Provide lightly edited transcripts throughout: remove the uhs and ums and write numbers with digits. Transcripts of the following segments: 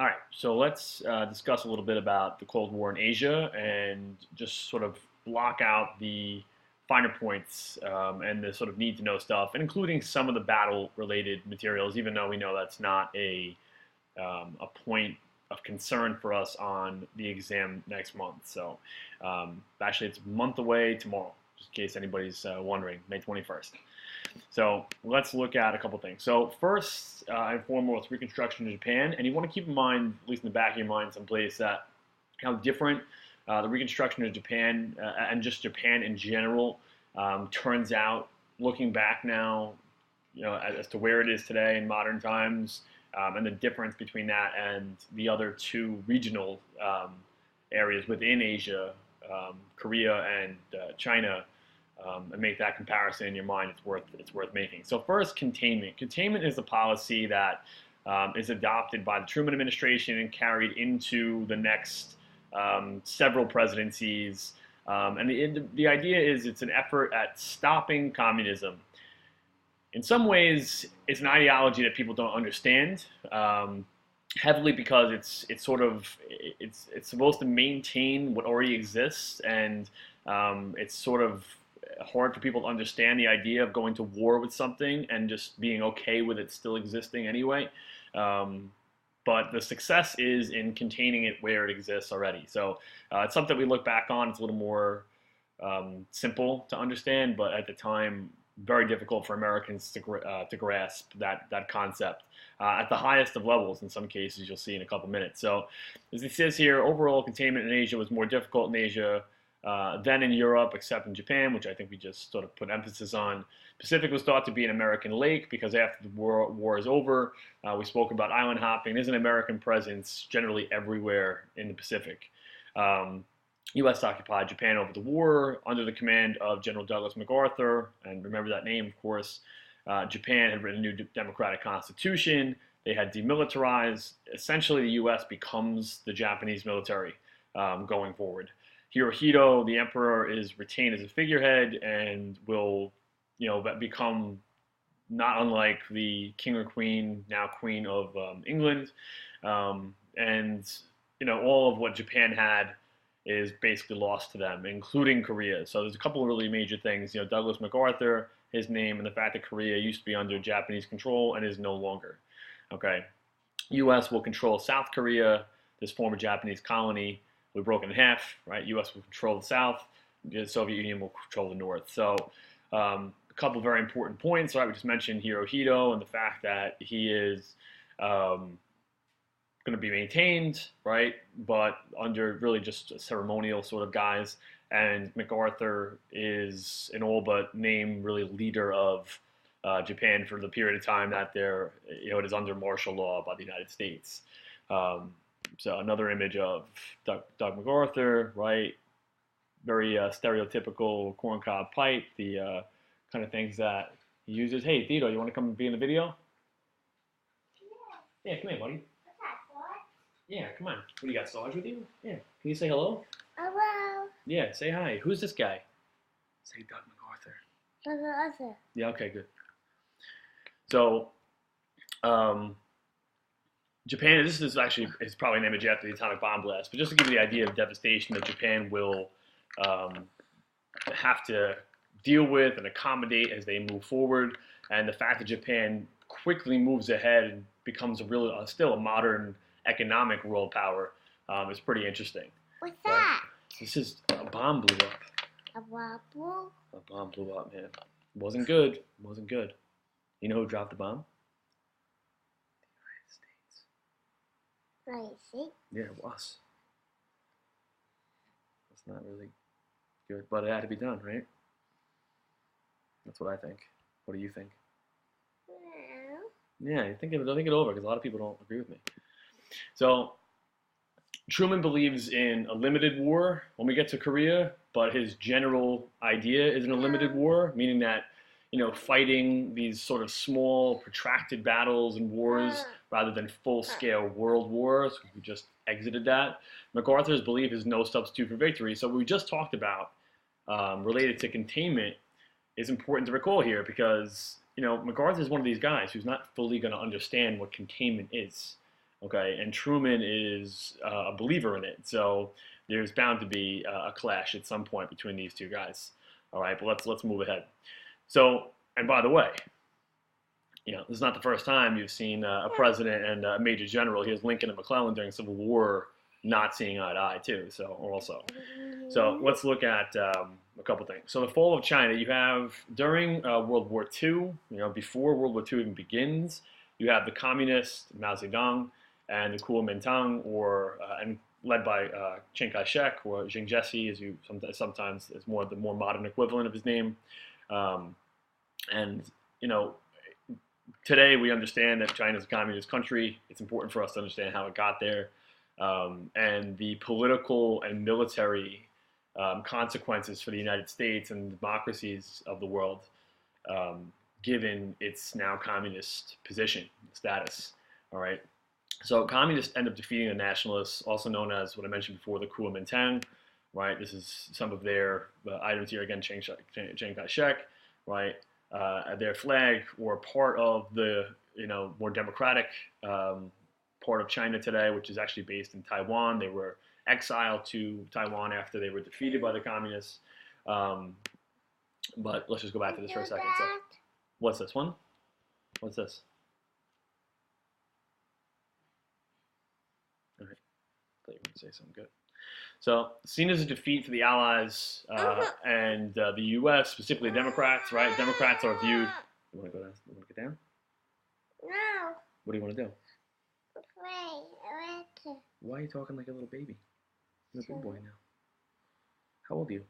All right, so let's discuss a little bit about the Cold War in Asia and just sort of block out the finer points and the sort of need to know stuff, and including some of the battle related materials, even though we know that's not a point of concern for us on the exam next month. So actually, it's a month away tomorrow, just in case anybody's wondering, May 21st. So let's look at a couple things. So first and foremost, Reconstruction in Japan, and you want to keep in mind, at least in the back of your mind, someplace that how different the Reconstruction of Japan and just Japan in general turns out. Looking back now, as to where it is today in modern times, and the difference between that and the other two regional areas within Asia, Korea and China. And make that comparison in your mind. It's worth making. So first, containment. Containment is a policy that is adopted by the Truman administration and carried into the next several presidencies. And the idea is it's an effort at stopping communism. In some ways, it's an ideology that people don't understand heavily because it's supposed to maintain what already exists, and it's sort of hard for people to understand the idea of going to war with something and just being okay with it still existing anyway. But the success is in containing it where it exists already. So it's something we look back on. It's a little more simple to understand, but at the time, very difficult for Americans to grasp that concept at the highest of levels. In some cases, you'll see in a couple minutes. So as it says here, overall containment in Asia was more difficult in Asia than in Europe, except in Japan, which I think we just sort of put emphasis on. Pacific was thought to be an American lake because after the war is over, we spoke about island hopping. There's an American presence generally everywhere in the Pacific. U.S. occupied Japan over the war under the command of General Douglas MacArthur, and remember that name, of course. Japan had written a new democratic constitution. They had demilitarized. Essentially, the U.S. becomes the Japanese military going forward. Hirohito, the emperor, is retained as a figurehead and will, become not unlike the king or queen, now queen of England. And all of what Japan had is basically lost to them, including Korea. So there's a couple of really major things. Douglas MacArthur, his name, and the fact that Korea used to be under Japanese control and is no longer. Okay. U.S. will control South Korea, this former Japanese colony. We're broken in half, right? U.S. will control the South. The Soviet Union will control the North. So a couple of very important points, right? We just mentioned Hirohito and the fact that he is going to be maintained, right? But under really just a ceremonial sort of guise. And MacArthur is an all but named really leader of Japan for the period of time that it is under martial law by the United States. So another image of Doug MacArthur, right? Very stereotypical corncob pipe, the kind of things that he uses. Hey, Theodore, you want to come and be in the video? Yeah, come here, buddy. Yeah, come on. What, do you got Sarge with you? Yeah. Can you say hello? Hello. Yeah, say hi. Who's this guy? Say Doug MacArthur. Doug MacArthur. Yeah, okay, good. So, Japan, this is actually, it's probably an image after the atomic bomb blast, but just to give you the idea of devastation that Japan will have to deal with and accommodate as they move forward, and the fact that Japan quickly moves ahead and becomes still a modern economic world power is pretty interesting. What's Right? that? This is a bomb blew up. A wobble? A bomb blew up, man. It wasn't good. It wasn't good. You know who dropped the bomb? The United States. I see. Yeah, it was. That's not really good, but it had to be done, right? That's what I think. What do you think? Well, Yeah, think it over, because a lot of people don't agree with me. So Truman believes in a limited war when we get to Korea, but his general idea is in a limited war, meaning that fighting these sort of small, protracted battles and wars rather than full-scale world wars. We just exited that. MacArthur's belief is no substitute for victory. So what we just talked about related to containment is important to recall here because, MacArthur is one of these guys who's not fully going to understand what containment is. Okay, and Truman is a believer in it. So there's bound to be a clash at some point between these two guys. All right, but let's move ahead. So, and by the way, this is not the first time you've seen a president and a major general. Here's Lincoln and McClellan during Civil War not seeing eye to eye too. So also, so let's look at a couple things. So the fall of China, you have during World War II, before World War II even begins, you have the communist Mao Zedong and the Kuomintang, and led by Chiang Kai-shek or Jing Jesse, as you sometimes is the more modern equivalent of his name, and today we understand that China is a communist country. It's important for us to understand how it got there, and the political and military consequences for the United States and democracies of the world, given its now communist position status. All right. So communists end up defeating the nationalists, also known as what I mentioned before, the Kuomintang. Right. This is some of their items here again. Chiang Kai-shek. Right. Their flag or part of the more democratic part of China today, which is actually based in Taiwan. They were exiled to Taiwan after they were defeated by the communists. But let's just go back to this for a second. So, what's this one? What's this? All right, I thought you were going to say something good. So, seen as a defeat for the Allies and the U.S., specifically Democrats, right? Democrats are viewed. You want to go down? You want to get down? No. What do you want to do? Play. Why are you talking like a little baby? You're a big boy now. How old are you?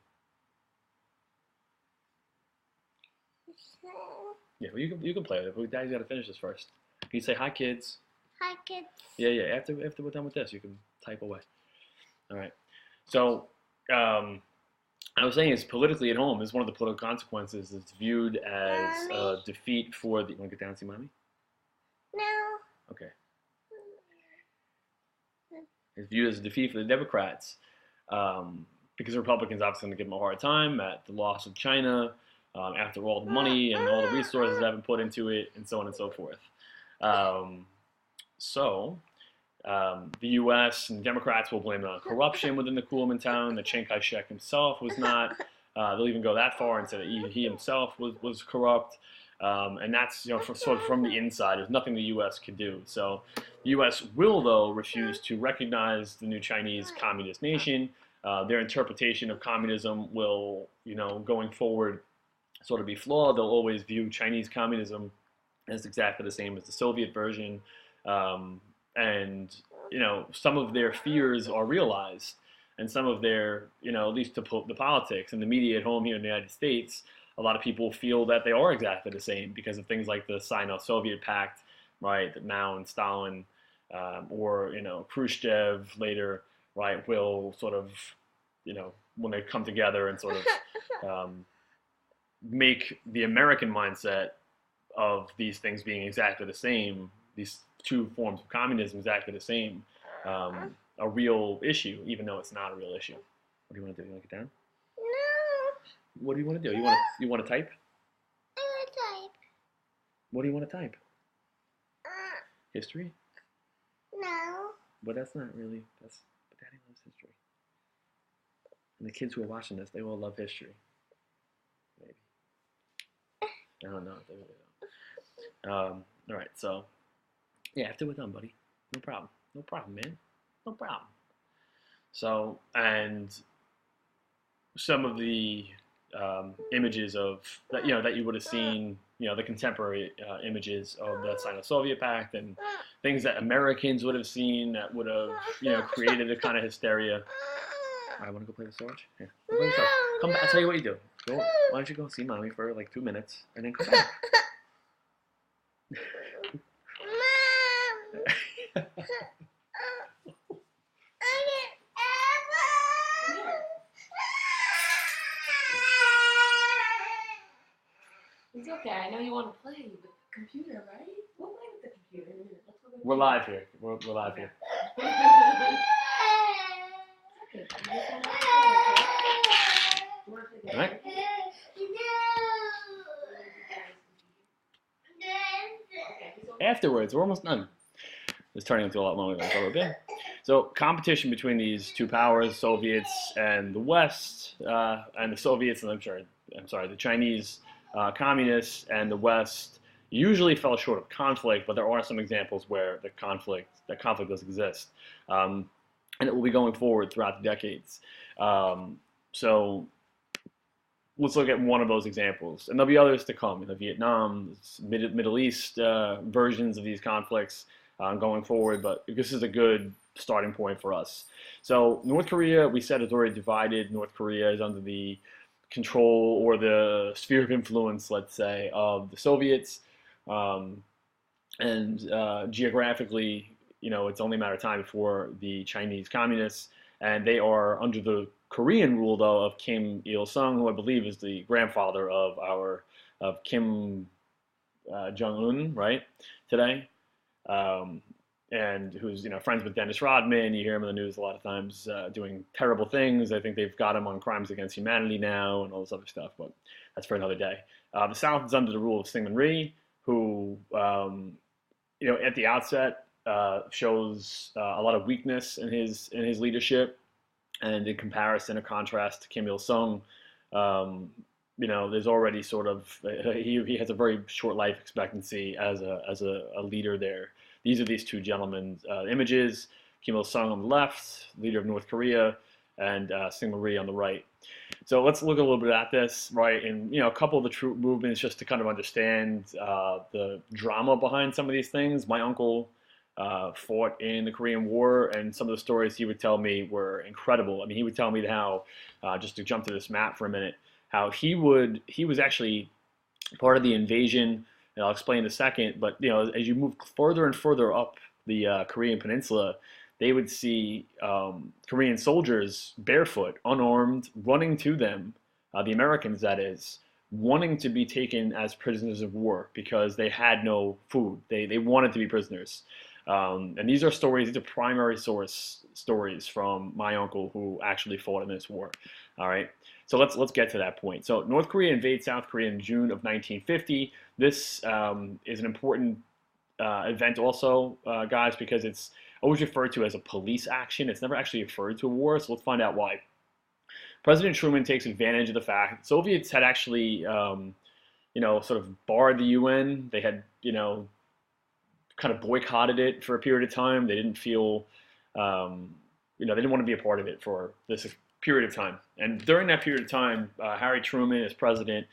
Yeah, well, you can play with it, but Daddy's got to finish this first. Can you say hi, kids? Hi, kids. Yeah. After we're done with this, you can type away. All right. So, I was saying is politically at home is one of the political consequences. It's viewed as a defeat for the. You want to get down and see mommy? No. Okay. It's viewed as a defeat for the Democrats because the Republicans obviously going to give them a hard time at the loss of China after all the money and all the resources that have been put into it, and so on and so forth. The U.S. and Democrats will blame it on corruption within the Kuomintang. That Chiang Kai-shek himself was not. They'll even go that far and say that he himself was corrupt. And that's sort of from the inside. There's nothing the U.S. can do. So the U.S. will, though, refuse to recognize the new Chinese communist nation. Their interpretation of communism will, going forward, sort of be flawed. They'll always view Chinese communism as exactly the same as the Soviet version. And some of their fears are realized, and some of their, at least the politics and the media at home here in the United States, a lot of people feel that they are exactly the same because of things like the Sino-Soviet Pact, right? That Mao and Stalin, or Khrushchev later, right, will sort of, when they come together and sort of make the American mindset of these things being exactly the same, these two forms of communism exactly the same, a real issue, even though it's not a real issue. What do you want to do? You want to get down? No. What do you want to do? You want to type? I want to type. What do you want to type? History? No. But that's not really. But Daddy loves history. And the kids who are watching this, they all love history. Maybe. I don't know if they really don't. All right, so yeah, after we're done, buddy. No problem, man. No problem. So, and some of the images of that, that you would have seen, the contemporary images of the Sino-Soviet Pact and things that Americans would have seen that would have, created a kind of hysteria. I want to go play with Sarge. Here, go play with Sarge. Come back. I'll tell you what you do. Go. Why don't you go see mommy for like 2 minutes and then come back? It's okay. I know you want to play with the computer, right? We'll play with the computer in a minute. Let's go We're live here. We're live here. All right. Afterwards, we're almost done. It's turning into a lot longer than it's ever been. So competition between these two powers, Soviets and the West, and the Soviets, and I'm sorry, the Chinese communists and the West usually fell short of conflict, but there are some examples where that conflict does exist, and it will be going forward throughout the decades. So let's look at one of those examples, and there'll be others to come. The Vietnam, Middle East versions of these conflicts going forward, but this is a good starting point for us. So North Korea, we said, is already divided. North Korea is under the control or the sphere of influence, let's say, of the Soviets, and geographically, it's only a matter of time before the Chinese communists, and they are under the Korean rule, though, of Kim Il-sung, who I believe is the grandfather of Kim Jong-un, right, today, and who's friends with Dennis Rodman. You hear him in the news a lot of times doing terrible things. I think they've got him on crimes against humanity now and all this other stuff, but that's for another day. The South is under the rule of Syngman Rhee, who at the outset shows a lot of weakness in his leadership, and in comparison or contrast to Kim Il Sung, there's already sort of he has a very short life expectancy as a leader there. These are these two gentlemen's images: Kim Il Sung on the left, leader of North Korea, and Syngman Rhee on the right. So let's look a little bit at this, right? And a couple of the troop movements, just to kind of understand the drama behind some of these things. My uncle fought in the Korean War, and some of the stories he would tell me were incredible. I mean, he would tell me how, just to jump to this map for a minute, how he was actually part of the invasion, and I'll explain in a second, but as you move further and further up the Korean peninsula, they would see Korean soldiers barefoot, unarmed, running to them, the Americans that is, wanting to be taken as prisoners of war because they had no food. They wanted to be prisoners. And these are primary source stories from my uncle who actually fought in this war. All right, so let's get to that point. So North Korea invades South Korea in June of 1950. This is an important event also, guys, because it's always referred to as a police action. It's never actually referred to a war, so let's find out why. President Truman takes advantage of the fact Soviets had actually, sort of barred the UN. They had, kind of boycotted it for a period of time. They didn't feel, they didn't want to be a part of it for this period of time. And during that period of time, Harry Truman, as president,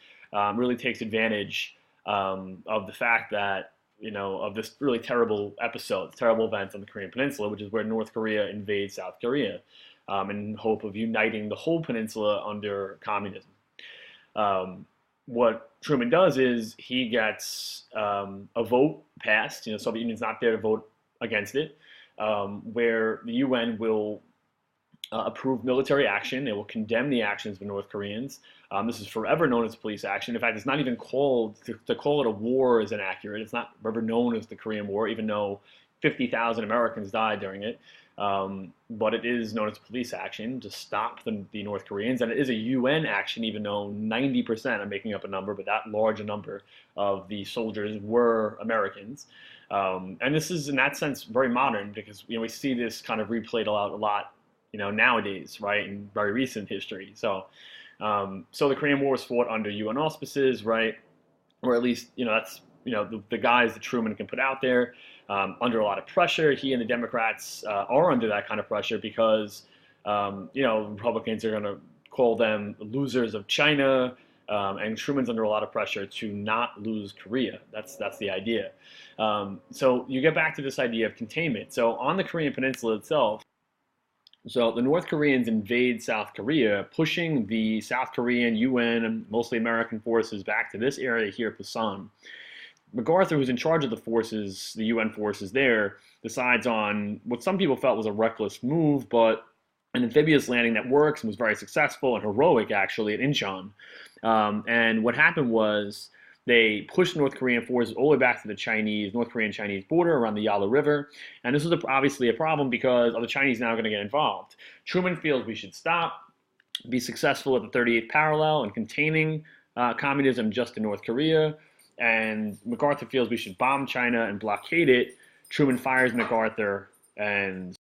really takes advantage of the fact that, of this really terrible episode, terrible event on the Korean Peninsula, which is where North Korea invades South Korea in hope of uniting the whole peninsula under communism. What Truman does is he gets a vote passed. Soviet Union's not there to vote against it, where the UN will approve military action. They will condemn the actions of the North Koreans. This is forever known as police action. In fact, it's not even called, to call it a war is inaccurate. It's not ever known as the Korean War, even though 50,000 Americans died during it. But it is known as police action to stop the North Koreans, and it is a UN action, even though 90%, I'm making up a number, but that large a number of the soldiers were Americans. And this is, in that sense, very modern, because we see this kind of replayed a lot, nowadays, right, in very recent history. So the Korean War was fought under UN auspices, right, or at least that's the guys that Truman can put out there. Under a lot of pressure. He and the Democrats are under that kind of pressure because, Republicans are going to call them losers of China, and Truman's under a lot of pressure to not lose Korea. That's the idea. So you get back to this idea of containment. So on the Korean Peninsula itself, so the North Koreans invade South Korea, pushing the South Korean UN and mostly American forces back to this area here, Busan. MacArthur, who's in charge of the forces, the UN forces there, decides on what some people felt was a reckless move, but an amphibious landing that works and was very successful and heroic, actually, at Incheon. And what happened was they pushed North Korean forces all the way back to the North Korean-Chinese border around the Yalu River. And this was obviously a problem because the Chinese now going to get involved. Truman feels we should stop, be successful at the 38th parallel in containing communism just in North Korea. And MacArthur feels we should bomb China and blockade it Truman fires MacArthur, and